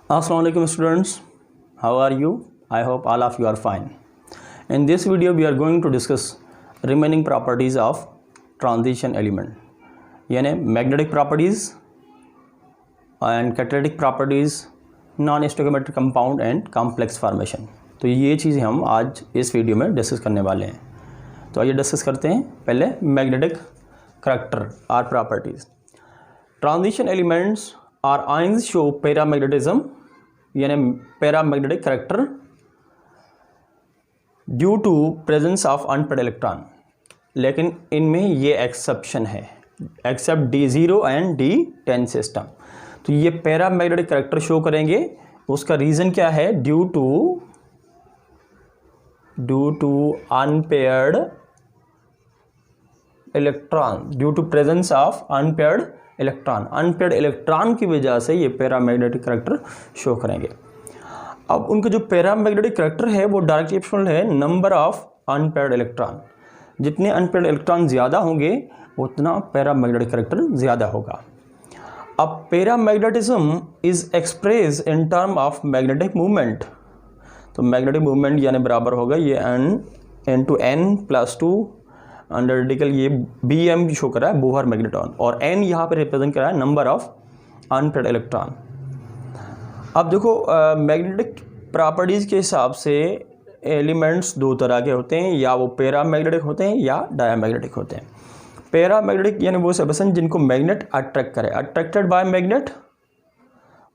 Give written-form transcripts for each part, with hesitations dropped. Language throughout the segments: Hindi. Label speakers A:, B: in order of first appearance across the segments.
A: Assalamualaikum students, how are you? I hope all of you are fine. In this video we are going to discuss remaining properties of transition element, यानी magnetic properties and catalytic properties, non-stoichiometric compound and complex formation. तो ये चीज़ें हम आज इस वीडियो में डिस्कस करने वाले हैं। तो आइए डिस्कस करते हैं। पहले मैग्नेटिक करैक्टर और प्रॉपर्टीज़। ट्रांजिशन एलिमेंट्स और आयंस शो पैरामैग्नेटिज्म यानी paramagnetic character due to presence of unpaired electron, लेकिन इनमें ये एक्सेप्शन है, accept D0 and D10 system. तो ये पैरामैग्नेटिक करैक्टर शो करेंगे। उसका रीज़न क्या है? Due to unpaired electron, due to presence of unpaired electron की वजह से ये पैरामैग्नेटिक करैक्टर शो करेंगे। अब उनका जो पैरामैग्नेटिक करैक्टर है वो डायरेक्टली प्रोपोर्शनल है नंबर ऑफ अनपेयर्ड इलेक्ट्रॉन। जितने अनपेयर्ड इलेक्ट्रॉन ज़्यादा होंगे उतना पैरामैग्नेटिक करैक्टर ज़्यादा होगा। अब paramagnetism is express in term of magnetic movement. तो मैग्नेटिक मूवमेंट यानी बराबर होगा ये n/n+2 अंडर रेडिकल, ये Bm शो कर रहा है बोहर मैग्नेट्रॉन, और n यहाँ पर रिप्रेजेंट कर रहा है नंबर ऑफ अनपेयर्ड इलेक्ट्रॉन। अब देखो मैग्नेटिक प्रॉपर्टीज़ के हिसाब से एलिमेंट्स दो तरह के होते हैं, या वो पैरामैग्नेटिक होते हैं या डायमैग्नेटिक होते हैं। पैरामैग्नेटिक यानी वो सब्सटेंस जिनको मैग्नेट अट्रैक्ट करे, attracted by magnet,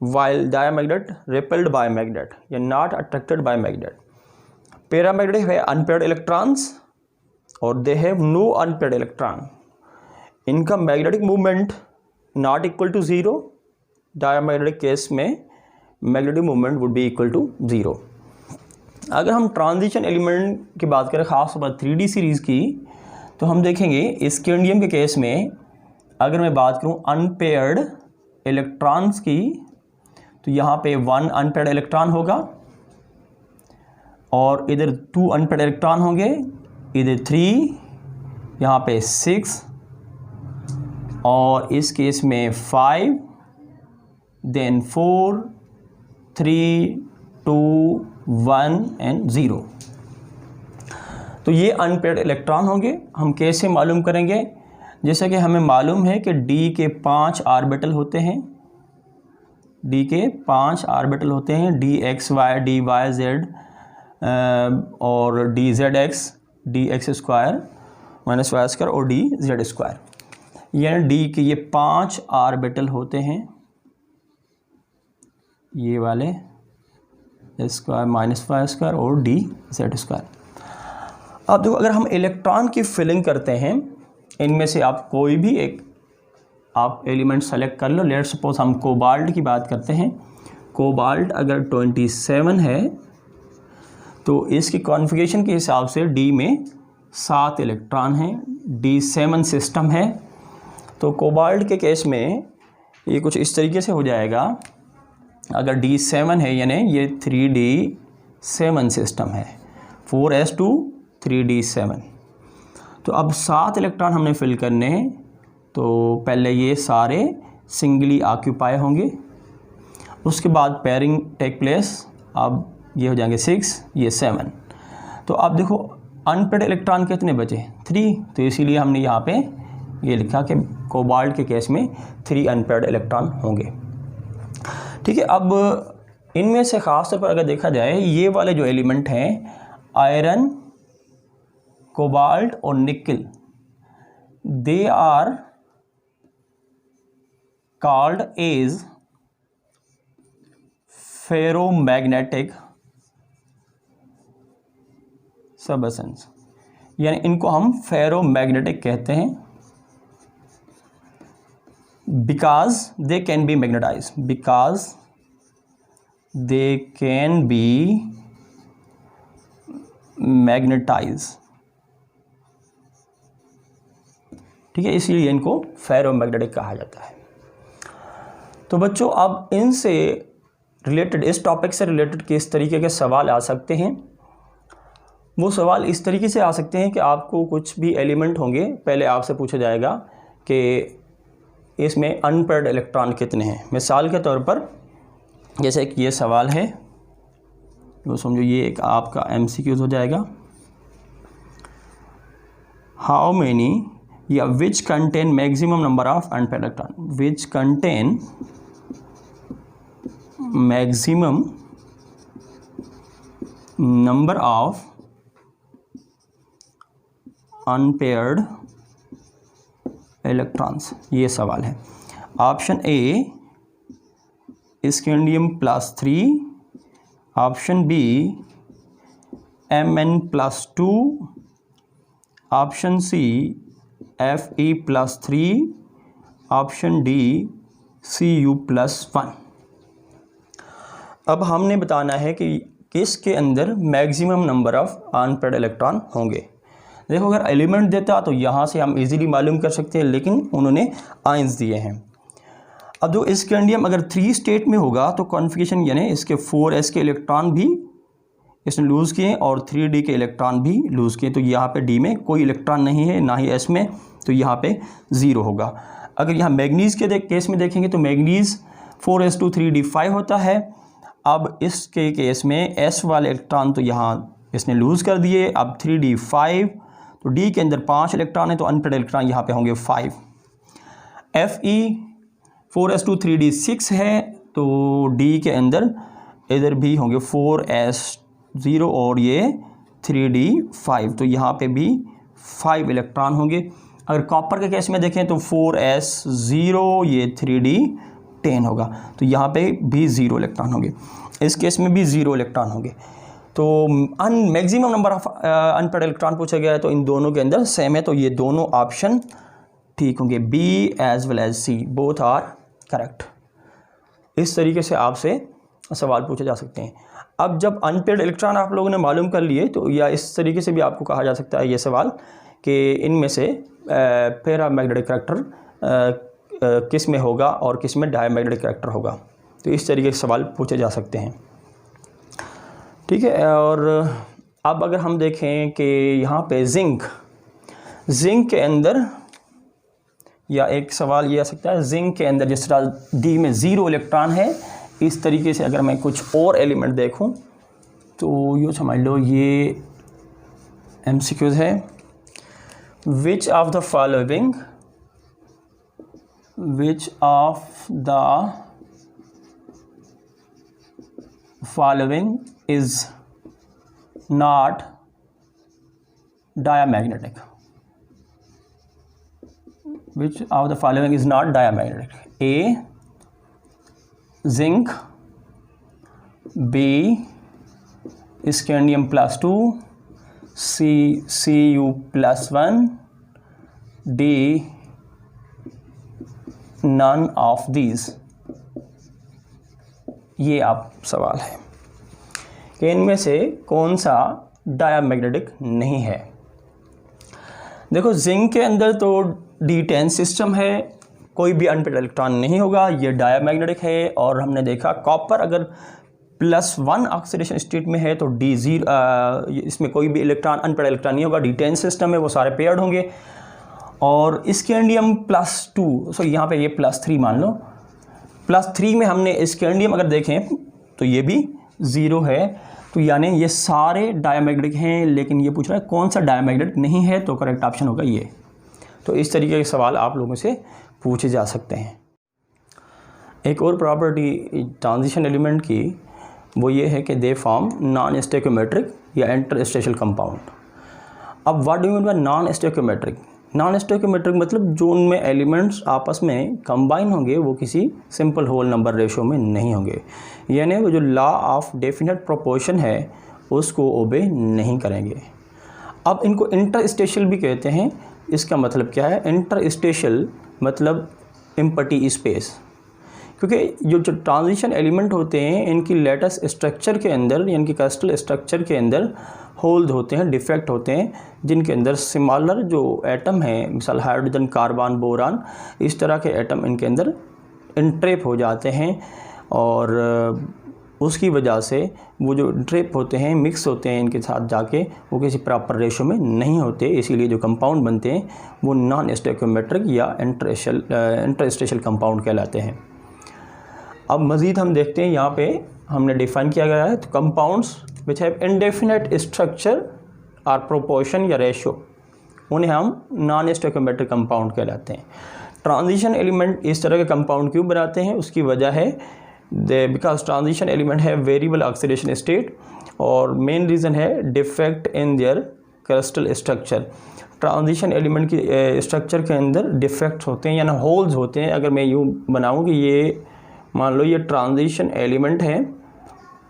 A: while diamagnet repelled by magnet या not attracted by magnet. Paramagnetic है अनपेयर्ड इलेक्ट्रॉन्स और they have no unpaired electron. इनका magnetic movement not equal to zero. Diamagnetic case में magnetic movement would be equal to zero. अगर हम ट्रांजिशन एलिमेंट की बात करें, ख़ास तौर पर 3D सीरीज़ की, तो हम देखेंगे स्कैंडियम के केस में अगर मैं बात करूं अनपेयर्ड इलेक्ट्रॉन्स की, तो यहाँ पे 1 अनपेयर्ड इलेक्ट्रॉन होगा और इधर 2 अनपेयर्ड इलेक्ट्रॉन होंगे, इधर 3, यहाँ पे 6 और इस केस में 5, देन 4, 3, 2, 1 एंड 0। तो ये अनपेयर्ड इलेक्ट्रॉन होंगे। हम कैसे मालूम करेंगे? जैसा कि हमें मालूम है कि D के 5 ऑर्बिटल होते हैं, D के 5 ऑर्बिटल होते हैं, dxy, dyz और dzx, dx² minus y square और dz²। यानी D के ये 5 ऑर्बिटल होते हैं, ये वाले स्क्वायर माइनस y स्क्वायर और dz²। अब देखो, अगर हम इलेक्ट्रॉन की फिलिंग करते हैं, इनमें से आप कोई भी एक आप एलिमेंट सेलेक्ट कर लो। लेट्स सपोज हम कोबाल्ट की बात करते हैं। कोबाल्ट अगर 27 है तो इसकी कॉन्फ़िगरेशन के हिसाब से D में 7 इलेक्ट्रॉन हैं, D7 सिस्टम है। तो कोबाल्ट के केस में ये कुछ इस तरीके से हो जाएगा। अगर D7 है यानी ये 3D7 सिस्टम है, 4s2 3D7। तो अब 7 इलेक्ट्रॉन हमने फिल करने हैं, तो पहले ये सारे सिंगली ऑक्यूपाई होंगे, उसके बाद पेयरिंग टेक प्लेस। अब ये हो जाएंगे 6, ये 7। तो अब देखो अनपेयर्ड इलेक्ट्रॉन कितने बचे? 3। तो इसीलिए हमने यहाँ पे ये लिखा कि कोबाल्ट के केस में 3 अनपेयर्ड इलेक्ट्रॉन होंगे। ठीक है। अब इनमें से ख़ास तौर पर अगर देखा जाए, ये वाले जो एलिमेंट हैं आयरन, कोबाल्ट और nickel, they are called as ferromagnetic substance, यानी इनको हम फेरोमैग्नेटिक कहते हैं। Because they can be magnetise, because they can be magnetise. ठीक है, इसलिए इनको फेरोमैग्नेटिक कहा जाता है। तो बच्चों, अब इनसे रिलेटेड, इस टॉपिक से रिलेटेड किस तरीके के सवाल आ सकते हैं? वो सवाल इस तरीके से आ सकते हैं कि आपको कुछ भी एलिमेंट होंगे, पहले आपसे पूछा जाएगा कि इसमें अनपेयर्ड इलेक्ट्रॉन कितने हैं। मिसाल के तौर पर जैसे कि ये सवाल है, वो समझो ये एक आपका MCQ हो जाएगा। हाउ मेनी या which contain maximum number of unpaired electron, which contain maximum number of unpaired electrons, ये सवाल है। Option A scandium +3, option B Mn+2, option C Fe+3, option D Cu+1। अब हमने बताना है कि किसके अंदर maximum number of unpaired electron होंगे। देखो अगर एलिमेंट देता तो यहाँ से हम इजीली मालूम कर सकते हैं, लेकिन उन्होंने आयंस दिए हैं। अब जो स्कैंडियम अगर 3 स्टेट में होगा तो कॉन्फिगरेशन यानी इसके 4s के इलेक्ट्रॉन भी इसने लूज़ किए और 3d के इलेक्ट्रॉन भी लूज़ किए, तो यहाँ पे d में कोई इलेक्ट्रॉन नहीं है, ना ही s में, तो यहाँ पे 0 होगा। अगर यहाँ मैग्नीज़ के केस में देखेंगे तो मैग्नीज़ 4s2 3d5 होता है। अब इसके केस में s वाले इलेक्ट्रॉन तो यहाँ इसने लूज़ कर दिए, अब 3d5, तो d के अंदर 5 इलेक्ट्रॉन है तो अनपेयर्ड इलेक्ट्रॉन यहाँ पे होंगे 5। Fe 4s2 3d6 है तो d के अंदर इधर भी होंगे 4s0 और ये 3d5, तो यहाँ पे भी 5 इलेक्ट्रॉन होंगे। अगर कॉपर के केस में देखें तो 4s0 ये 3d10 होगा, तो यहाँ पे भी 0 इलेक्ट्रॉन होंगे। इस केस में भी 0 इलेक्ट्रॉन होंगे। तो maximum number of unpaired electron पूछा गया है तो इन दोनों के अंदर सेम है, तो ये दोनों ऑप्शन ठीक होंगे, B as well as C, both are correct. इस तरीके से आपसे सवाल पूछे जा सकते हैं। अब जब अनपेयर्ड इलेक्ट्रॉन आप लोगों ने मालूम कर लिए तो या इस तरीके से भी आपको कहा जा सकता है ये सवाल कि इनमें से पैरामैग्नेटिक करैक्टर किस में होगा और किस में डायमैग्नेटिक करैक्टर होगा, तो इस तरीके के सवाल पूछे जा सकते हैं। ठीक है। और अब अगर हम देखें कि यहाँ पे जिंक के अंदर, या एक सवाल ये आ सकता है जिंक के अंदर जिस तरह डी में 0 इलेक्ट्रॉन है, इस तरीके से अगर मैं कुछ और एलिमेंट देखूं तो यूँ समझ लो ये MCQs है। Which of the following is not diamagnetic? Which of the following is not diamagnetic? A zinc, B scandium +2, C Cu+1, D none of these। ये आप सवाल है कि इनमें से कौन सा डायमैग्नेटिक नहीं है। देखो जिंक के अंदर तो D10 सिस्टम है, कोई भी अनपेयर्ड इलेक्ट्रॉन नहीं होगा, ये डायमैग्नेटिक है। और हमने देखा कॉपर अगर +1 ऑक्सीडेशन स्टेट में है तो D0, इसमें कोई भी इलेक्ट्रॉन अनपेयर्ड इलेक्ट्रॉन नहीं होगा, D10 सिस्टम है, वो सारे पेयर्ड होंगे। और स्कैंडियम +2, सो यहाँ पे ये +3 मान लो, +3 में हमने स्कैंडियम अगर देखें तो ये भी 0 है, तो यानी ये सारे डायमैग्नेटिक हैं, लेकिन ये पूछ रहा है कौन सा डायमैग्नेटिक नहीं है, तो करेक्ट ऑप्शन होगा ये। तो इस तरीके के सवाल आप लोगों से पूछे जा सकते हैं। एक और प्रॉपर्टी ट्रांजिशन एलिमेंट की वो ये है कि दे फॉर्म नॉन स्टोइकियोमेट्रिक या इंटरस्टेशियल कंपाउंड। अब what do you mean by non stoichiometric? Non stoichiometric मतलब जो उनमें एलिमेंट्स आपस में कंबाइन होंगे वो किसी सिंपल होल नंबर रेशो में नहीं होंगे, यानी वो जो लॉ ऑफ डेफिनेट प्रोपोर्शन है उसको ओबे नहीं करेंगे। अब इनको इंटरस्टेशियल भी कहते हैं। इसका मतलब क्या है? इंटरस्टेशियल मतलब एम्प्टी स्पेस, क्योंकि जो ट्रांजिशन एलिमेंट होते हैं इनकी लेटेस्ट स्ट्रक्चर के अंदर यानी कि क्रिस्टल स्ट्रक्चर के अंदर होल्ड होते हैं, डिफेक्ट होते हैं, जिनके अंदर स्मॉलर जो एटम है, मिसाल हाइड्रोजन, कार्बन, बोरान, इस तरह के एटम इनके अंदर इंट्रैप हो जाते हैं और उसकी वजह से वो जो ट्रैप होते हैं, मिक्स होते हैं इनके साथ जाके, वो किसी प्रॉपर रेशो में नहीं होते, इसीलिए जो कंपाउंड बनते हैं वो नॉन स्टोइकियोमेट्रिक या इंटरस्टेशियल कंपाउंड कहलाते हैं। अब मज़ीद हम देखते हैं, यहाँ पे हमने डिफाइन किया गया है, तो compounds which have indefinite structure और प्रोपोर्शन या रेशो, उन्हें हम नॉन स्टोइकोमेट्रिक कंपाउंड कहलाते हैं। ट्रांजिशन एलिमेंट इस तरह के कंपाउंड क्यों बनाते हैं, उसकी वजह है बिकॉज ट्रांजिशन एलिमेंट है वेरिएबल ऑक्सीडेशन स्टेट, और मेन रीज़न है defect in their crystal structure. Transition element की स्ट्रक्चर के अंदर डिफेक्ट्स होते हैं यानी होल्स होते हैं। अगर मैं यूँ बनाऊँ कि ये मान लो ये ट्रांजिशन एलिमेंट है,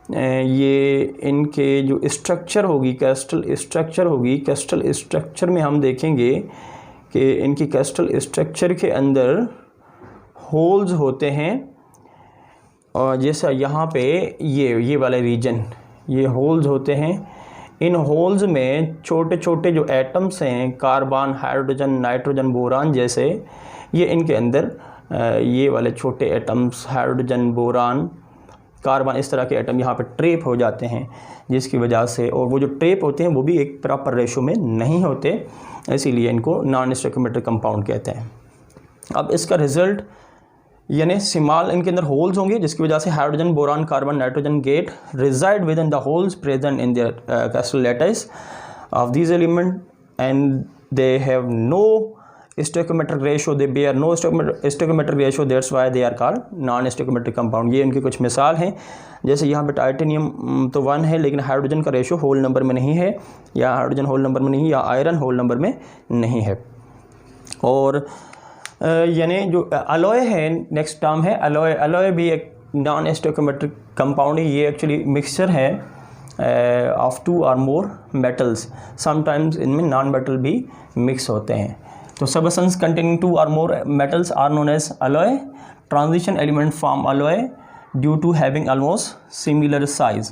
A: ये इनके जो स्ट्रक्चर होगी, क्रिस्टल स्ट्रक्चर होगी, क्रिस्टल स्ट्रक्चर में हम देखेंगे कि इनकी क्रिस्टल स्ट्रक्चर के अंदर होल्स होते हैं, और जैसा यहाँ पे ये वाला रीजन, ये होल्स होते हैं। इन होल्स में छोटे छोटे जो एटम्स हैं, कार्बन, हाइड्रोजन, नाइट्रोजन, बोरान जैसे, ये इनके अंदर ये वाले छोटे एटम्स, हाइड्रोजन, बोरान, कार्बन, इस तरह के एटम यहाँ पे ट्रेप हो जाते हैं, जिसकी वजह से, और वो जो ट्रेप होते हैं वो भी एक प्रॉपर रेशो में नहीं होते, इसीलिए इनको नॉन स्टोइकोमेट्रिक कंपाउंड कहते हैं। अब इसका रिजल्ट यानी स्मॉल इनके अंदर होल्स होंगे, जिसकी वजह से hydrogen, boron, carbon, nitrogen get resided with in the holes present in their crystal lattice of these element, and they have no stoichiometric ratio, they bear no stoichiometric ratio, that's why they are called non stoichiometric compound. ये इनकी कुछ मिसाल हैं, जैसे यहाँ पे टाइटेनियम तो 1 है, लेकिन हाइड्रोजन का रेशो होल नंबर में नहीं है, या हाइड्रोजन होल नंबर में नहीं, या आयरन होल नंबर में नहीं है। और यानी जो अलॉय है, नेक्स्ट टर्म है अलॉय। अलॉय भी एक नॉन स्टोइकोमेट्रिक कंपाउंड है। ये एक्चुअली मिक्सचर है ऑफ 2 और मोर मेटल्स, समटाइम्स इनमें नॉन मेटल भी मिक्स होते हैं। तो सबस्टेंस कंटेनिंग 2 और more metals are known as alloy. Transition element form alloy due to having almost similar size.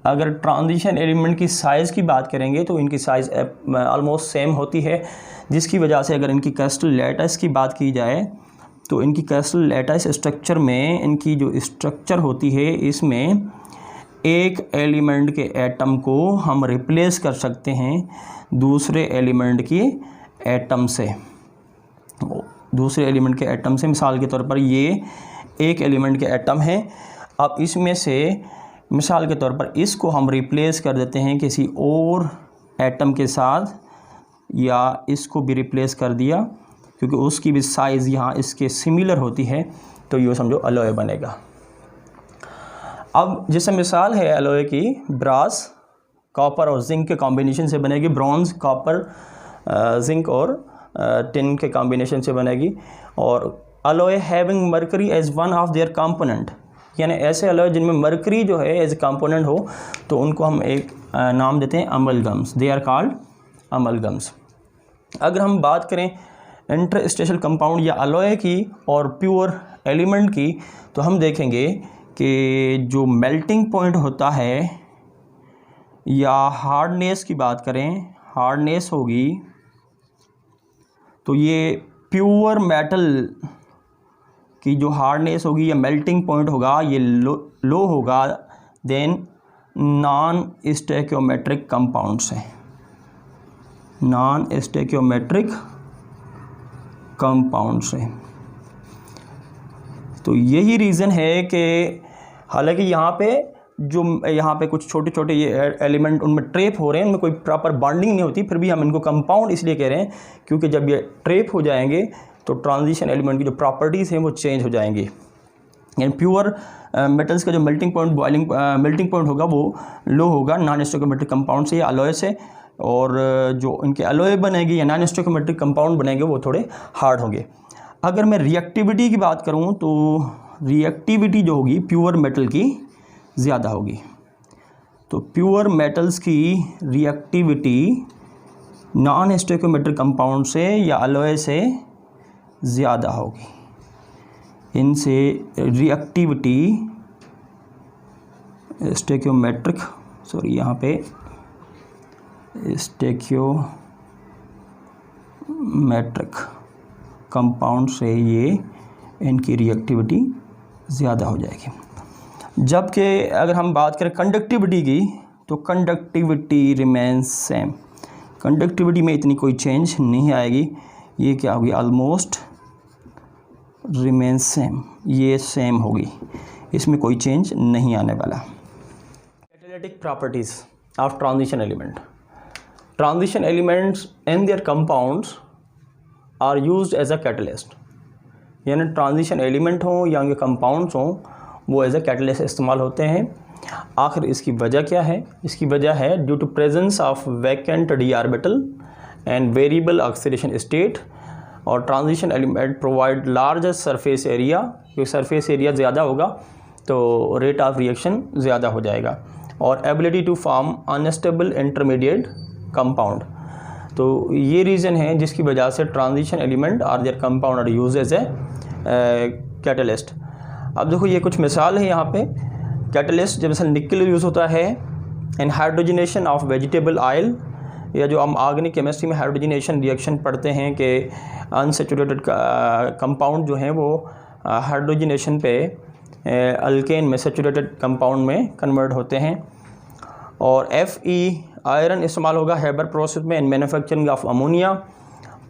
A: अगर ट्रांजिशन एलिमेंट की साइज़ की बात करेंगे तो इनकी साइज़ ऑलमोस्ट सेम होती है, जिसकी वजह से अगर इनकी क्रिस्टल लैटिस की बात की जाए तो इनकी क्रिस्टल लैटिस स्ट्रक्चर में, इनकी जो स्ट्रक्चर होती है, इसमें एक एलिमेंट के एटम को हम रिप्लेस कर सकते हैं दूसरे एलिमेंट के एटम से। दूसरे एलिमेंट के एटम से, मिसाल के तौर पर ये एक एलिमेंट के एटम है, अब इसमें से मिसाल के तौर पर इसको हम रिप्लेस कर देते हैं किसी और एटम के साथ, या इसको भी रिप्लेस कर दिया क्योंकि उसकी भी साइज़ यहाँ इसके सिमिलर होती है, तो ये समझो अलॉय बनेगा। अब जैसे मिसाल है अलॉय की, ब्रास, कॉपर और जिंक के कॉम्बिनेशन से बनेगी, ब्रॉन्ज, कॉपर, जिंक और टिन के कॉम्बिनेशन से बनेगी। और alloy having mercury as one of their component, यानी ऐसे अलॉय जिनमें मर्करी जो है एज ए कंपोनेंट हो, तो उनको हम एक नाम देते हैं अमलगम्स, दे आर कॉल्ड अमलगम्स। अगर हम बात करें इंटरस्टेशियल कंपाउंड या अलॉय की और प्योर एलिमेंट की, तो हम देखेंगे कि जो मेल्टिंग पॉइंट होता है या हार्डनेस की बात करें, हार्डनेस होगी, तो ये प्योर मेटल की जो हार्डनेस होगी या मेल्टिंग पॉइंट होगा, ये लो होगा देन नॉन स्टोइकोमेट्रिक कंपाउंड्स हैं, नॉन स्टोइकोमेट्रिक कंपाउंड्स हैं। तो यही रीज़न है कि हालांकि यहाँ पे कुछ छोटे छोटे ये एलिमेंट उनमें ट्रेप हो रहे हैं, उनमें कोई प्रॉपर बॉन्डिंग नहीं होती, फिर भी हम इनको कंपाउंड इसलिए कह रहे हैं क्योंकि जब ये ट्रेप हो जाएंगे तो ट्रांजिशन एलिमेंट की जो प्रॉपर्टीज़ हैं वो चेंज हो जाएंगी। यानी प्योर मेटल्स का जो मेल्टिंग पॉइंट होगा वो लो होगा नॉन स्टोइकोमेट्रिक कंपाउंड से या अलॉय से, और जो इनके अलॉय बनेगी या नॉन स्टोइकोमेट्रिक कंपाउंड बनेंगे वो थोड़े हार्ड होंगे। अगर मैं रिएक्टिविटी की बात करूँ तो रिएक्टिविटी जो होगी प्योर मेटल की ज़्यादा होगी। तो प्योर मेटल्स की रिएक्टिविटी नॉन स्टोइकोमेट्रिक कंपाउंड से या अलॉय से ज़्यादा होगी। इनसे रिएक्टिविटी स्टोइकोमेट्रिक, सॉरी यहाँ पे स्टोइकोमेट्रिक कंपाउंड से ये इनकी रिएक्टिविटी ज़्यादा हो जाएगी। जबकि अगर हम बात करें कंडक्टिविटी की तो कंडक्टिविटी रिमेंस सेम, कंडक्टिविटी में इतनी कोई चेंज नहीं आएगी। ये क्या होगी, ऑलमोस्ट रिमेंस सेम, ये सेम होगी। इसमें कोई चेंज नहीं आने वाला। Catalytic properties of transition element. Transition elements and their compounds are used as a catalyst, यानी ट्रांजिशन एलिमेंट हों या उनके कंपाउंड्स हों, वो एज अ कैटलिस्ट इस्तेमाल होते हैं। आखिर इसकी वजह क्या है? इसकी वजह है due to presence of vacant D orbital and variable oxidation state, और transition element provide large surface area, क्योंकि सरफेस एरिया ज़्यादा होगा तो रेट ऑफ रिएक्शन ज़्यादा हो जाएगा, और ability to form unstable intermediate compound. तो ये रीज़न है जिसकी वजह से ट्रांजिशन एलिमेंट और their compound are use as a catalyst. अब देखो ये कुछ मिसाल है यहाँ पे कैटलिस्ट, जब मिसाल निकल यूज़ होता है इन हाइड्रोजनेशन ऑफ वेजिटेबल ऑयल, या जो हम ऑर्गेनिक केमिस्ट्री में हाइड्रोजनेशन रिएक्शन पढ़ते हैं कि अनसैचुरेटेड कंपाउंड जो हैं वो हाइड्रोजनेशन पे अल्केन में सैचुरेटेड कंपाउंड में कन्वर्ट होते हैं। और Fe आयरन इस्तेमाल होगा हेबर प्रोसेस में in manufacturing of ammonia.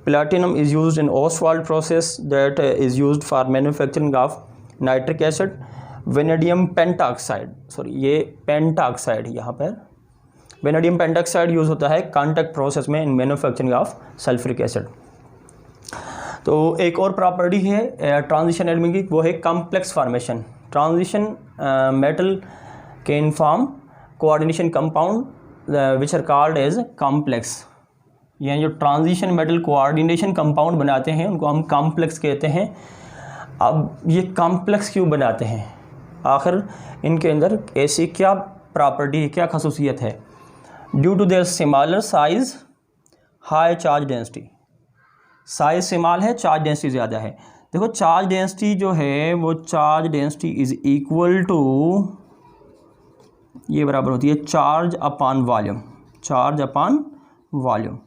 A: Platinum is used in Oswald process that is used for manufacturing of nitric acid. Vanadium pentoxide, sorry ये पेंटाऑक्साइड, यहाँ पर वेनेडियम पेंटाऑक्साइड यूज़ होता है कॉन्टैक्ट प्रोसेस में in manufacturing of sulphuric acid. तो एक और प्रॉपर्टी है ट्रांजिशन एलिमेंट की, वो है complex formation. Transition metal can form coordination compound which are called as complex, यानी जो ट्रांजिशन मेटल कोऑर्डिनेशन कंपाउंड बनाते हैं उनको हम कॉम्प्लेक्स कहते हैं। अब ये कॉम्प्लेक्स क्यों बनाते हैं? आखिर इनके अंदर ऐसी क्या प्रॉपर्टी, क्या खसूसियत है? Due to their smaller size, high charge density. Size small है, चार्ज डेंसिटी ज़्यादा है। देखो चार्ज डेंसिटी जो है वो charge density is equal to, ये बराबर होती है charge upon volume, charge upon volume.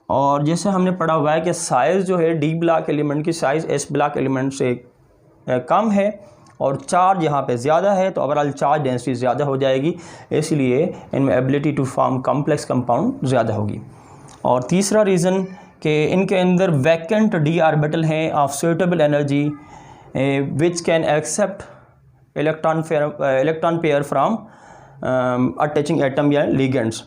A: और जैसे हमने पढ़ा हुआ है कि साइज़ जो है डी ब्लॉक एलिमेंट की साइज़ एस ब्लॉक एलिमेंट से कम है और चार्ज यहाँ पे ज़्यादा है, तो ओवरऑल चार्ज डेंसिटी ज़्यादा हो जाएगी, इसलिए इनमें ability to form complex compound ज़्यादा होगी। और तीसरा रीज़न कि इनके अंदर वैकेंट डी ऑर्बिटल हैं of suitable energy which can accept electron pair from attaching atom या लिगेंड्स।